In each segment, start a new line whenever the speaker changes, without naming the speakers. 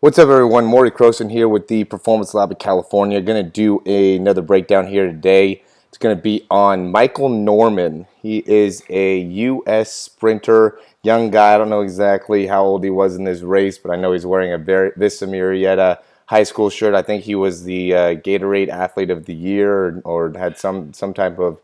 What's up, everyone? Morey Croson here with the Performance Lab of California. Going to do another breakdown here today. It's going to be on Michael Norman. He is a U.S. sprinter, young guy. I don't know exactly how old he was in this race, but I know he's wearing a Vista Murrieta high school shirt. I think he was the Gatorade Athlete of the Year, or had some type of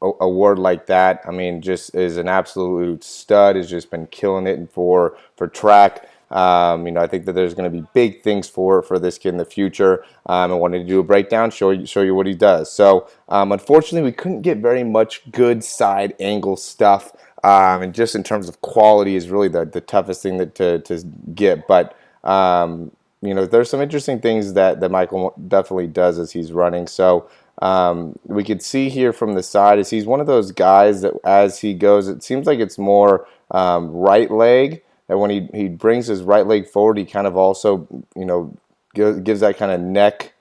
award like that. I mean, just is an absolute stud. Has just been killing it for track. I think that there's going to be big things for this kid in the future. I wanted to do a breakdown, show you what he does. So, unfortunately, we couldn't get very much good side angle stuff, and just in terms of quality is really the toughest thing to get. But there's some interesting things that Michael definitely does as he's running. So. We could see here from the side is he's one of those guys that as he goes, it seems like it's more right leg. And when he brings his right leg forward, he kind of also, gives that kind of neck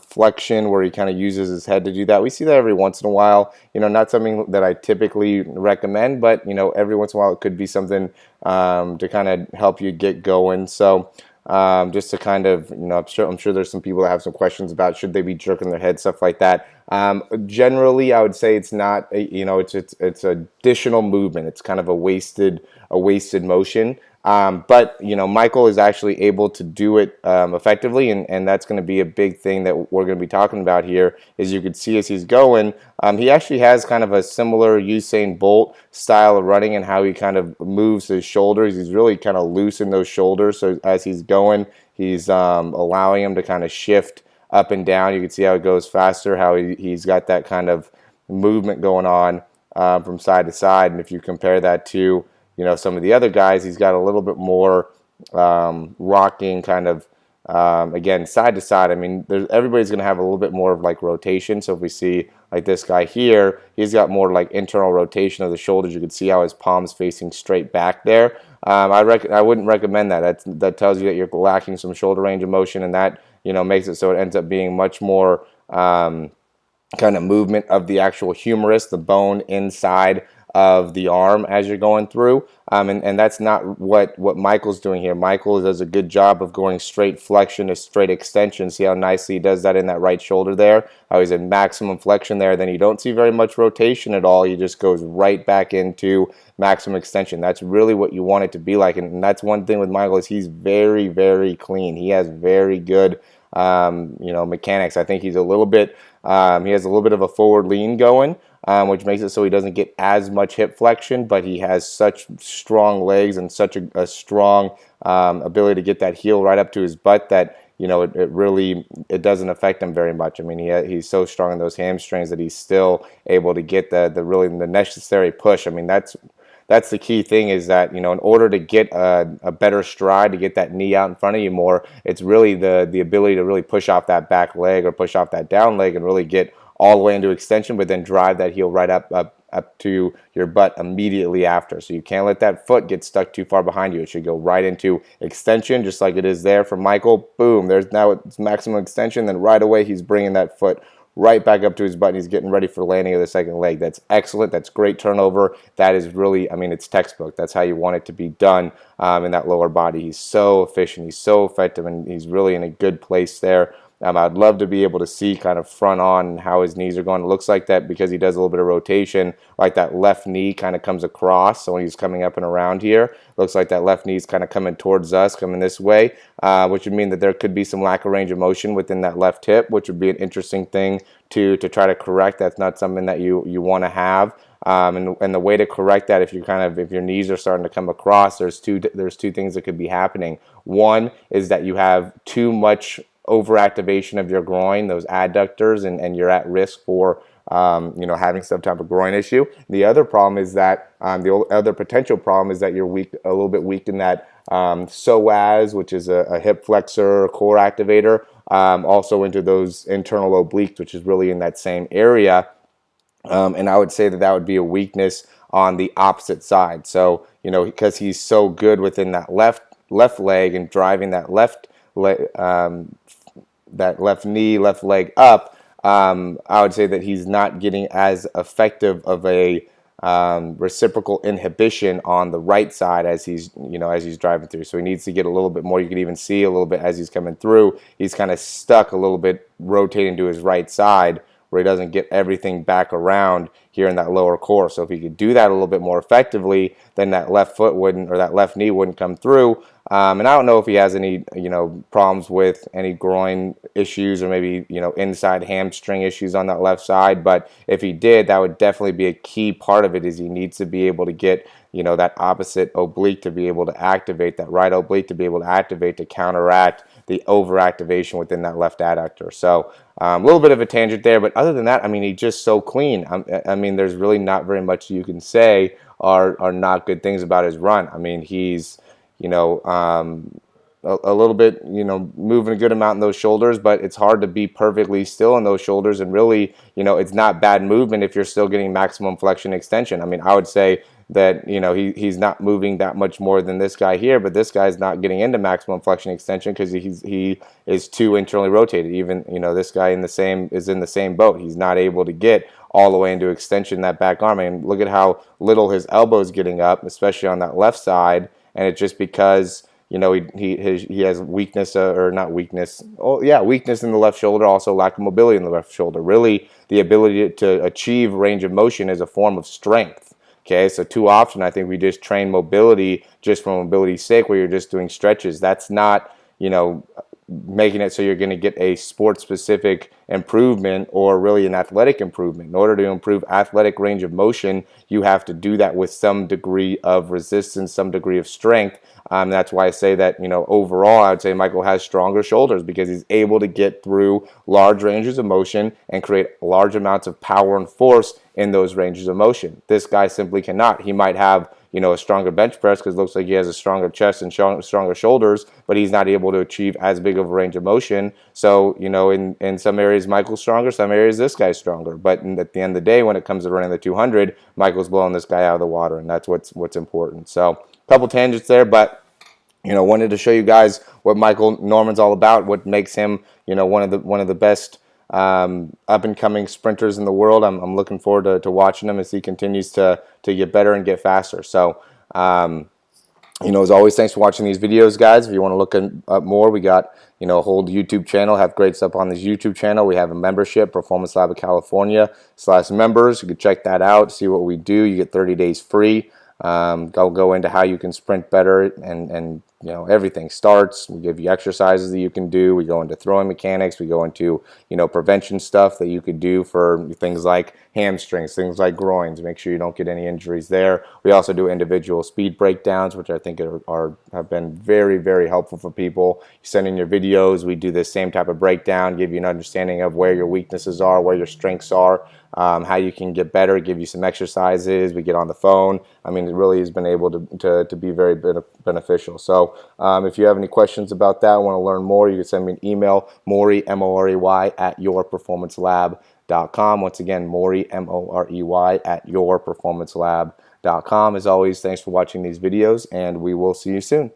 flexion where he kind of uses his head to do that. We see that every once in a while. Not something that I typically recommend, but, every once in a while it could be something to kind of help you get going. So just to kind of, I'm sure there's some people that have some questions about should they be jerking their head, stuff like that. Generally, I would say it's not, it's additional movement. It's kind of a wasted motion. But Michael is actually able to do it effectively, and that's going to be a big thing that we're going to be talking about here. Is you could see as he's going, he actually has kind of a similar Usain Bolt style of running and how he kind of moves his shoulders. He's really kind of loose in those shoulders, so as he's going, he's allowing him to kind of shift up and down. You can see how it goes faster, how he's got that kind of movement going on from side to side, and if you compare that to some of the other guys, he's got a little bit more rocking kind of, again, side to side. I mean, everybody's going to have a little bit more of like rotation. So if we see like this guy here, he's got more like internal rotation of the shoulders. You can see how his palm's facing straight back there. I wouldn't recommend that. That tells you that you're lacking some shoulder range of motion, and that makes it so it ends up being much more kind of movement of the actual humerus, the bone inside of the arm as you're going through, and that's not what Michael's doing here. Michael does a good job of going straight flexion to straight extension. See how nicely he does that in that right shoulder there, how he's in maximum flexion there. Then you don't see very much rotation at all. He just goes right back into maximum extension. That's really what you want it to be like, and that's one thing with Michael is he's very, very clean. He has very good mechanics. I think he's a little bit he has a little bit of a forward lean going, which makes it so he doesn't get as much hip flexion, but he has such strong legs and such a strong ability to get that heel right up to his butt that it really doesn't affect him very much. I mean, he's so strong in those hamstrings that he's still able to get the necessary push. I mean, that's the key thing is that, in order to get a better stride, to get that knee out in front of you more, it's really the ability to really push off that back leg or push off that down leg and really get all the way into extension, but then drive that heel right up to your butt immediately after. So you can't let that foot get stuck too far behind you. It should go right into extension, just like it is there for Michael. Boom, there's now its maximum extension. Then right away, he's bringing that foot right back up to his butt, and he's getting ready for the landing of the second leg. That's excellent. That's great turnover. That is really, I mean, it's textbook. That's how you want it to be done in that lower body. He's so efficient. He's so effective, and he's really in a good place there. I'd love to be able to see kind of front on and how his knees are going. It looks like that because he does a little bit of rotation, like that left knee kind of comes across. So when he's coming up and around here, looks like that left knee is kind of coming towards us, coming this way, which would mean that there could be some lack of range of motion within that left hip, which would be an interesting thing to try to correct. That's not something that you want to have. And the way to correct that, if your knees are starting to come across, there's two things that could be happening. One is that you have too much overactivation of your groin, those adductors, and you're at risk for having some type of groin issue. The other problem is that the other potential problem is that you're a little bit weak in that psoas, which is a hip flexor core activator, also into those internal obliques, which is really in that same area. And I would say that would be a weakness on the opposite side. So because he's so good within that left leg and driving that left knee, left leg up, I would say that he's not getting as effective of a reciprocal inhibition on the right side as he's driving through. So he needs to get a little bit more. You can even see a little bit as he's coming through. He's kind of stuck a little bit, rotating to his right side, where he doesn't get everything back around here in that lower core. So if he could do that a little bit more effectively, then that left foot wouldn't, or that left knee wouldn't come through. And I don't know if he has any, problems with any groin issues or maybe, inside hamstring issues on that left side. But if he did, that would definitely be a key part of it, is he needs to be able to get, that opposite oblique to be able to activate, that right oblique to be able to activate to counteract the overactivation within that left adductor. So a little bit of a tangent there, but other than that, I mean, he's just so clean. I mean, there's really not very much you can say are not good things about his run. I mean, he's, a little bit, moving a good amount in those shoulders, but it's hard to be perfectly still in those shoulders. And really, it's not bad movement if you're still getting maximum flexion extension. I mean, I would say that, he's not moving that much more than this guy here, but this guy's not getting into maximum flexion extension because he is too internally rotated. Even, this guy is in the same boat. He's not able to get all the way into extension that back arm. I mean, look at how little his elbow is getting up, especially on that left side, and it's just because he has weakness, or not weakness. Oh yeah, weakness in the left shoulder. Also lack of mobility in the left shoulder. Really, the ability to achieve range of motion is a form of strength. Okay, so too often I think we just train mobility just for mobility's sake, where you're just doing stretches. That's not making it so you're going to get a sport-specific improvement or really an athletic improvement. In order to improve athletic range of motion, you have to do that with some degree of resistance, some degree of strength. That's why I say that, overall, I would say Michael has stronger shoulders because he's able to get through large ranges of motion and create large amounts of power and force in those ranges of motion. This guy simply cannot. He might have a stronger bench press because it looks like he has a stronger chest and stronger shoulders, but he's not able to achieve as big of a range of motion. So, in some areas Michael's stronger, some areas this guy's stronger. But at the end of the day, when it comes to running the 200, Michael's blowing this guy out of the water, and that's what's important. So, a couple tangents there, but wanted to show you guys what Michael Norman's all about, what makes him, one of the best up and coming sprinters in the world. I'm looking forward to watching him as he continues to get better and get faster. So, as always, thanks for watching these videos, guys. If you want to look up more, we got a whole YouTube channel, have great stuff on this YouTube channel. We have a membership, Performance Lab of California /members. You can check that out, see what we do. You get 30 days free. Go into how you can sprint better and everything starts. We give you exercises that you can do. We go into throwing mechanics. We go into prevention stuff that you could do for things like hamstrings, things like groins. Make sure you don't get any injuries there. We also do individual speed breakdowns, which I think have been very, very helpful for people. You send in your videos. We do the same type of breakdown, give you an understanding of where your weaknesses are, where your strengths are, how you can get better, give you some exercises. We get on the phone. I mean, it really has been able to be very beneficial. So if you have any questions about that, want to learn more, you can send me an email, Morey, M-O-R-E-Y, @yourperformancelab.com. Once again, Morey, M-O-R-E-Y, @yourperformancelab.com. As always, thanks for watching these videos, and we will see you soon.